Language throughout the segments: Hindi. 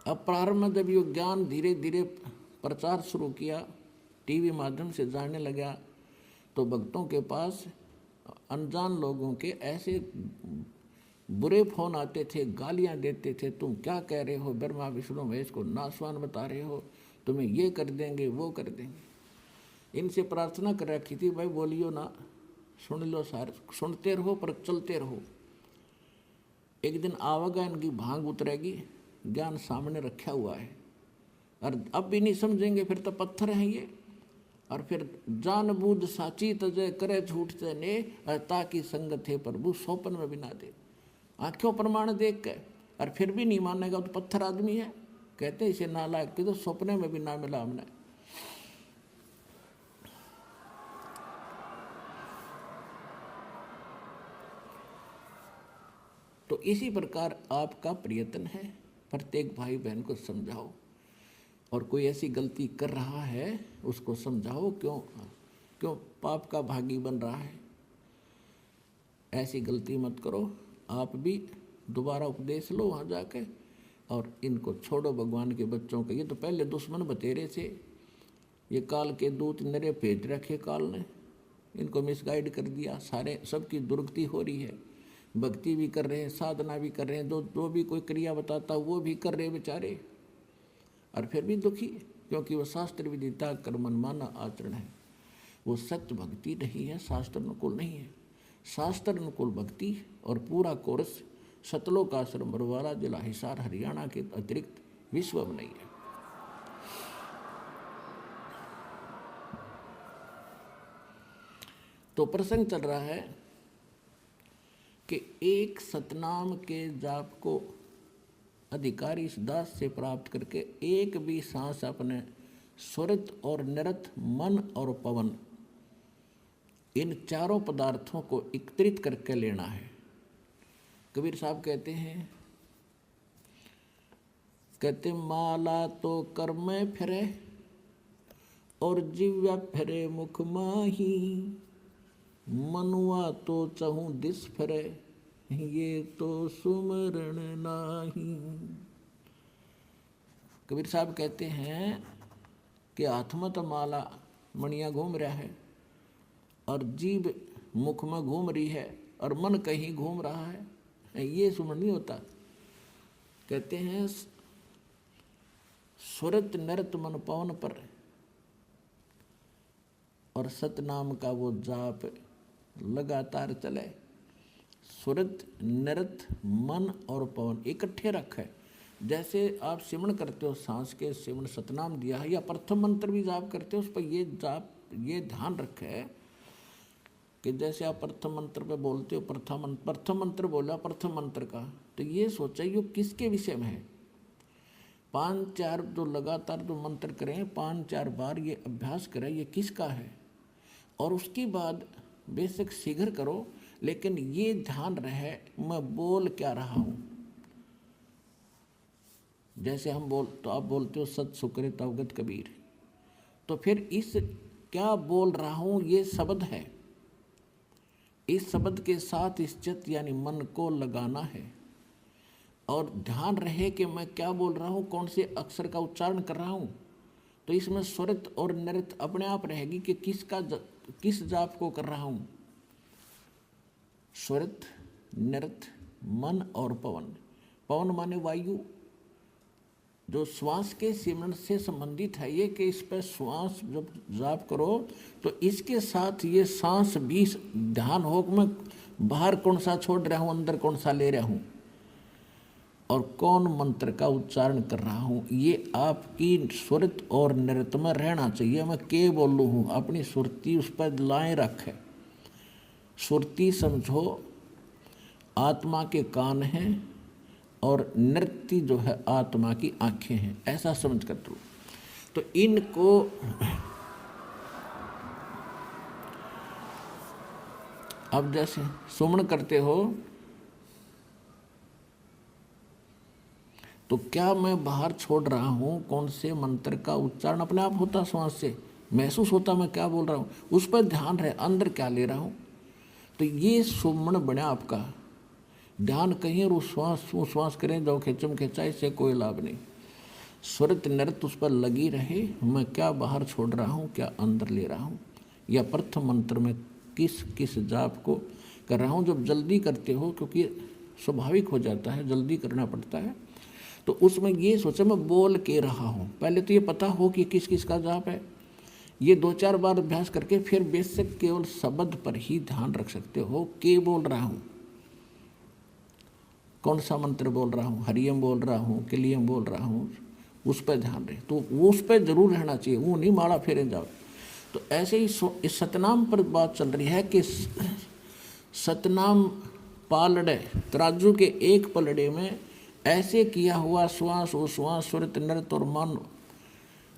अब प्रारंभ में जब ये ज्ञान धीरे धीरे प्रचार शुरू किया, टीवी माध्यम से जाने लगा, तो भक्तों के पास अनजान लोगों के ऐसे बुरे फोन आते थे, गालियां देते थे, तुम क्या कह रहे हो, ब्रह्मा विष्णु महेश को नासवान बता रहे हो, तुम्हें ये कर देंगे वो कर देंगे। इनसे प्रार्थना कर रखी थी, भाई बोलियो ना, सुन लो सारे, सुनते रहो पर चलते रहो। एक दिन आवागा इनकी भांग उतरेगी, ज्ञान सामने रखा हुआ है, और अब भी नहीं समझेंगे, फिर तो पत्थर हैं ये। और फिर जान बूझ साची तजय करे झूठ ने, ताकि संगत है प्रभु सौपन में भी ना दे। आंखों प्रमाण देख के, और फिर भी नहीं मानेगा तो पत्थर आदमी है। कहते इसे नालायक के तो सपने में भी ना मिला हमने। तो इसी प्रकार आपका प्रयत्न है, प्रत्येक भाई बहन को समझाओ, और कोई ऐसी गलती कर रहा है उसको समझाओ, क्यों पाप का भागी बन रहा है, ऐसी गलती मत करो। आप भी दोबारा उपदेश लो वहाँ जाके, और इनको छोड़ो भगवान के बच्चों के। ये तो पहले दुश्मन बतेरे थे, ये काल के दूत नरे भेज रखे काल ने, इनको मिसगाइड कर दिया। सारे सबकी दुर्गति हो रही है, भक्ति भी कर रहे हैं, साधना भी कर रहे हैं, जो भी कोई क्रिया बताता वो भी कर रहे बेचारे, और फिर भी दुखी, क्योंकि वो शास्त्र विदिता कर्मन माना आचरण है। वो सत्य भक्ति नहीं है, शास्त्र अनुकूल नहीं है। शास्त्र अनुकूल भक्ति और पूरा कोर्स सतलोक आश्रम बरवाला जिला हिसार हरियाणा के अतिरिक्त विश्व में नहीं है। तो प्रसंग चल रहा है कि एक सतनाम के जाप को अधिकारी इस दास से प्राप्त करके एक भी सांस अपने स्वरित और निरत, मन और पवन, इन चारों पदार्थों को एकत्रित करके लेना है। कबीर साहब कहते माला तो कर में फिरे और जिव्या फिरे मुख माही, मनुआ तो चहूँ दिस फिरे ये तो सुमरण नाही। कबीर साहब कहते हैं कि हाथ में तो माला मणिया घूम रहा है, और जीभ मुख में घूम रही है, और मन कहीं घूम रहा है, ये सुमरण नहीं होता। कहते हैं सुरत नरत मन पवन पर, और सतनाम का वो जाप लगातार चले। सुरत नरत मन और पवन इकट्ठे रखे। जैसे आप सिमरण करते हो, सांस के सिमरण सतनाम दिया है, या प्रथम मंत्र भी जाप करते हो, उस पर ये जाप, ये ध्यान रखे कि जैसे आप प्रथम मंत्र पे बोलते हो, प्रथम मंत्र बोला प्रथम मंत्र का, तो ये सोचा ये किसके विषय में है। 5-4 जो लगातार जो मंत्र करें, 5-4 बार ये अभ्यास करें, ये किसका है। और उसके बाद बेशक शीघ्र करो, लेकिन ये ध्यान रहे मैं बोल क्या रहा हूँ। जैसे हम तो आप बोलते हो सत सुकृत अवगत कबीर, तो फिर इस क्या बोल रहा हूँ ये शब्द है, इस शब्द के साथ इस चित्त यानी मन को लगाना है, और ध्यान रहे कि मैं क्या बोल रहा हूँ, कौन से अक्षर का उच्चारण कर रहा हूँ। तो इसमें स्वरित और नृत अपने आप रहेगी कि किस जाप को कर रहा हूँ। स्वरित, नृत, मन और पवन। पवन माने वायु, जो श्वास के सिमरण से संबंधित है। ये कि इस पर श्वास जब जाप करो तो इसके साथ ये सांस भी ध्यान हो कि मैं बाहर कौन सा छोड़ रहा हूँ, अंदर कौन सा ले रहा हूँ, और कौन मंत्र का उच्चारण कर रहा हूँ। ये आपकी सुरत और नृत्य में रहना चाहिए। मैं के बोलूँ हूँ, अपनी सुरती उस पर लाए रखे। सुरती समझो आत्मा के कान हैं, और नृत्य जो है आत्मा की आंखें हैं, ऐसा समझ कर तो इनको अब जैसे सुमन करते हो तो क्या मैं बाहर छोड़ रहा हूँ, कौन से मंत्र का उच्चारण अपने आप होता, श्वास से महसूस होता मैं क्या बोल रहा हूँ, उस पर ध्यान रहे अंदर क्या ले रहा हूँ। तो ये सुमन बना आपका ध्यान कहीं और उस श्वास करें जो खिंचम खिंचा, इससे कोई लाभ नहीं। स्वरित नृत्य उस पर लगी रहे, मैं क्या बाहर छोड़ रहा हूँ, क्या अंदर ले रहा हूँ, या प्रथम मंत्र में किस किस जाप को कर रहा हूँ। जब जल्दी करते हो, क्योंकि स्वाभाविक हो जाता है, जल्दी करना पड़ता है, तो उसमें ये सोचा मैं बोल के रहा हूँ। पहले तो ये पता हो कि किस किस का जाप है, ये 2-4 बार अभ्यास करके फिर बेसिक केवल शब्द पर ही ध्यान रख सकते हो। के बोल रहा हूँ, कौन सा मंत्र बोल रहा हूँ, हरियम बोल रहा हूँ, किलियम बोल रहा हूँ, उस पर ध्यान रहे। तो वो उस पर जरूर रहना चाहिए, वो नहीं माड़ा फेरे जाओ। तो ऐसे ही इस सतनाम पर बात चल रही है कि सतनाम पालड़े, तराजू के एक पलड़े में ऐसे किया हुआ श्वास उश्वास स्वरित नृत्य और मन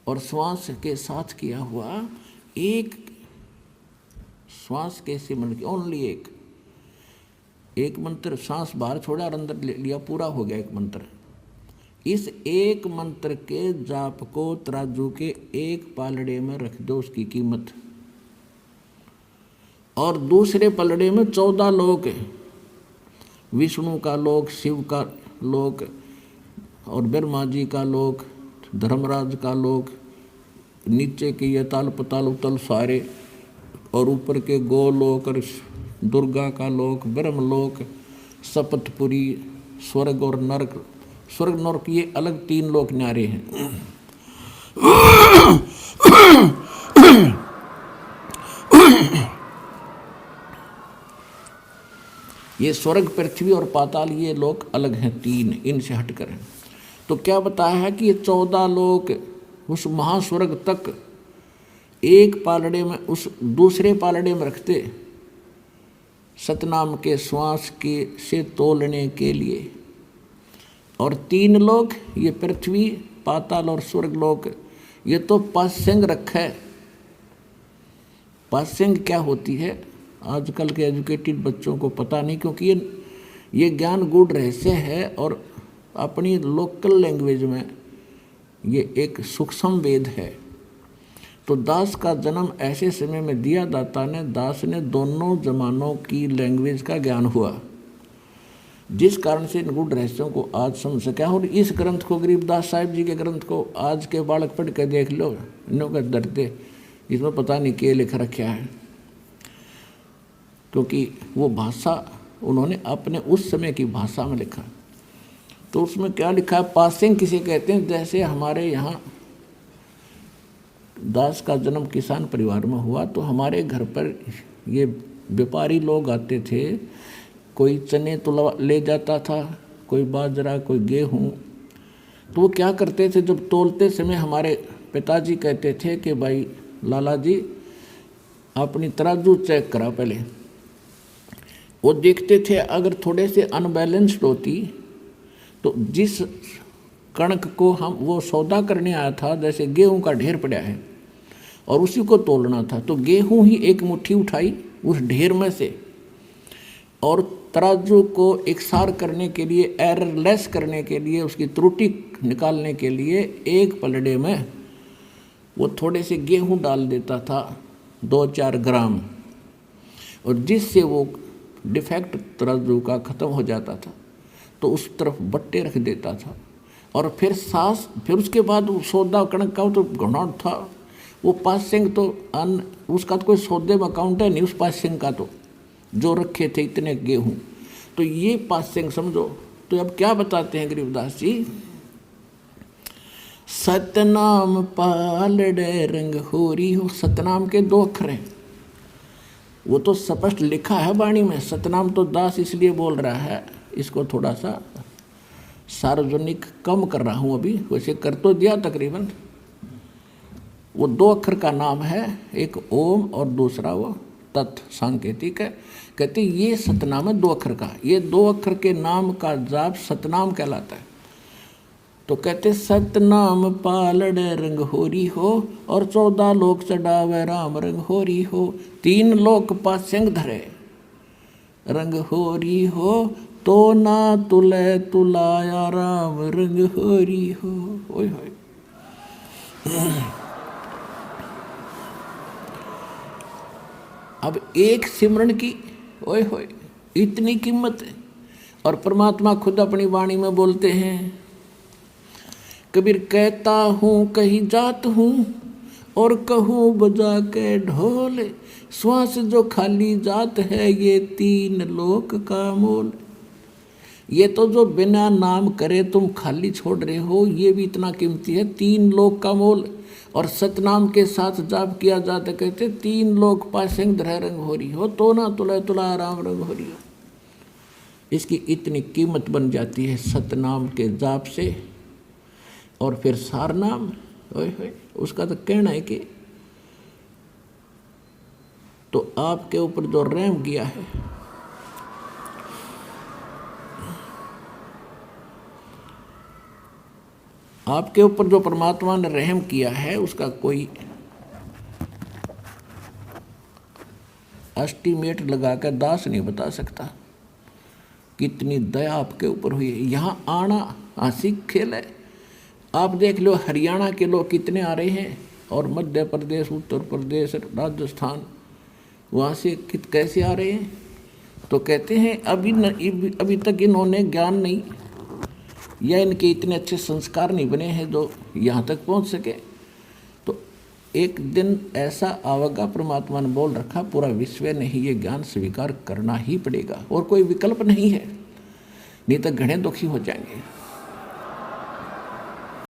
और श्वास के साथ किया हुआ एक श्वास के सिमरन की ओनली एक मंत्र, सांस बाहर छोड़ा और अंदर ले लिया, पूरा हो गया एक मंत्र। इस एक मंत्र के जाप को तराजू के एक पालड़े में रख दो, उसकी कीमत। और दूसरे पलड़े में 14 लोक, विष्णु का लोक, शिव का लोक और ब्रह्मा जी का लोक, धर्मराज का लोक, नीचे के ये ताल पताल उतल सारे, और ऊपर के गोलोक और दुर्गा का लोक, ब्रह्मलोक, सपतपुरी, स्वर्ग और नरक। स्वर्ग नरक ये अलग 3 लोक न्यारे हैं। ये स्वर्ग, पृथ्वी और पाताल ये लोक अलग हैं, 3, इनसे हटकर हैं। तो क्या बताया है कि ये 14 लोक उस महास्वर्ग तक एक पालड़े में, उस दूसरे पालड़े में रखते सतनाम के श्वास के से तोलने के लिए। और 3 लोक, ये पृथ्वी, पाताल और स्वर्ग लोक, ये तो पास्यंग रखा है। पास्यंग क्या होती है आजकल के एजुकेटेड बच्चों को पता नहीं, क्योंकि ये ज्ञान गूढ़ रहस्य है और अपनी लोकल लैंग्वेज में ये एक सूक्ष्म वेद है। तो दास का जन्म ऐसे समय में दिया, दास ने दोनों जमानों की लैंग्वेज का ज्ञान हुआ, जिस कारण से इन गूढ़ रहस्यों को आज समझ सका। और इस ग्रंथ को, गरीबदास साहिब जी के ग्रंथ को आज के बालक पढ़ कर देख लो, इन्हों का डरते, इसमें पता नहीं क्या लिख रखा है, क्योंकि वो भाषा उन्होंने अपने उस समय की भाषा में लिखा। तो उसमें क्या लिखा है, पासिंग किसे कहते हैं। जैसे हमारे यहाँ दास का जन्म किसान परिवार में हुआ, तो हमारे घर पर ये व्यापारी लोग आते थे, कोई चने तो ले जाता था, कोई बाजरा, कोई गेहूँ। तो वो क्या करते थे, जब तोलते समय हमारे पिताजी कहते थे कि भाई लाला जी अपनी तराजू चेक करा पहले। वो देखते थे अगर थोड़े से अनबैलेंस्ड होती तो जिस कणक को हम वो सौदा करने आया था, जैसे गेहूं का ढेर पड़ा है और उसी को तोलना था, तो गेहूं ही एक मुट्ठी उठाई उस ढेर में से, और तराजू को एकसार करने के लिए, एररलेस करने के लिए, उसकी त्रुटि निकालने के लिए एक पलड़े में वो थोड़े से गेहूं डाल देता था, 2-4 ग्राम, और जिससे वो डिफेक्ट तराजू का ख़त्म हो जाता था तो उस तरफ बट्टे रख देता था। और फिर फिर उसके बाद वो सौदा कणक का तो घना था, वो पासिंग तो उसका तो कोई सौदे में अकाउंट है नहीं, उस पासिंग का तो जो रखे थे इतने गेहूं, तो ये पासिंग समझो। तो अब क्या बताते हैं गरीबदास जी, सतनाम पालड़े रंग होरी हो। सतनाम के 2 अक्षर हैं, वो तो स्पष्ट लिखा है वाणी में। सतनाम तो दास इसलिए बोल रहा है, इसको थोड़ा सा सार्वजनिक कम कर रहा हूँ अभी, वैसे कर तो दिया तकरीबन। वो 2 अक्षर का नाम है, एक ओम और दूसरा वो तत्, सांकेतिक है। कहते ये सतनाम है 2 अक्षर का, ये 2 अक्षर के नाम का जाप सतनाम कहलाता है। तो कहते सतनाम पालड़े रंग होरी हो, और 14 लोक चढ़ावे राम रंग होरी हो। 3 लोक पास्यंग धरे रंग होरी हो, तो ना तुले तुलाया राम रंग होरी हो। ओए होए, अब एक सिमरन की ओए होए इतनी कीमत है। और परमात्मा खुद अपनी वाणी में बोलते हैं, कबीर कहता हूँ कहीं जात हूँ और कहूँ बजा के ढोल, श्वास जो खाली जात है ये 3 लोक का मोल। ये तो जो बिना नाम करे तुम खाली छोड़ रहे हो ये भी इतना कीमती है, 3 लोक का मोल। और सतनाम के साथ जाप किया जाता कहते 3 लोक पासेंग धर रंग हो रही हो तो ना तुला तुला राम रंग हो रही हो। इसकी इतनी कीमत बन जाती है सतनाम के जाप से। और फिर सारनाम, ओए उसका तो कहना है कि तो आपके ऊपर जो रहम किया है, आपके ऊपर जो परमात्मा ने रहम किया है उसका कोई एस्टीमेट लगाकर दास नहीं बता सकता कितनी दया आपके ऊपर हुई है। यहाँ आना हंसी खेल है। आप देख लो हरियाणा के लोग कितने आ रहे हैं और मध्य प्रदेश, उत्तर प्रदेश, राजस्थान, वहाँ से कैसे आ रहे हैं। तो कहते हैं अभी तक इन्होंने ज्ञान नहीं या इनके इतने अच्छे संस्कार नहीं बने हैं जो यहाँ तक पहुँच सके। तो एक दिन ऐसा आवेगा, परमात्मा ने बोल रखा पूरा विश्व ने ही ये ज्ञान स्वीकार करना ही पड़ेगा और कोई विकल्प नहीं है, नहीं तो घने दुखी हो जाएंगे।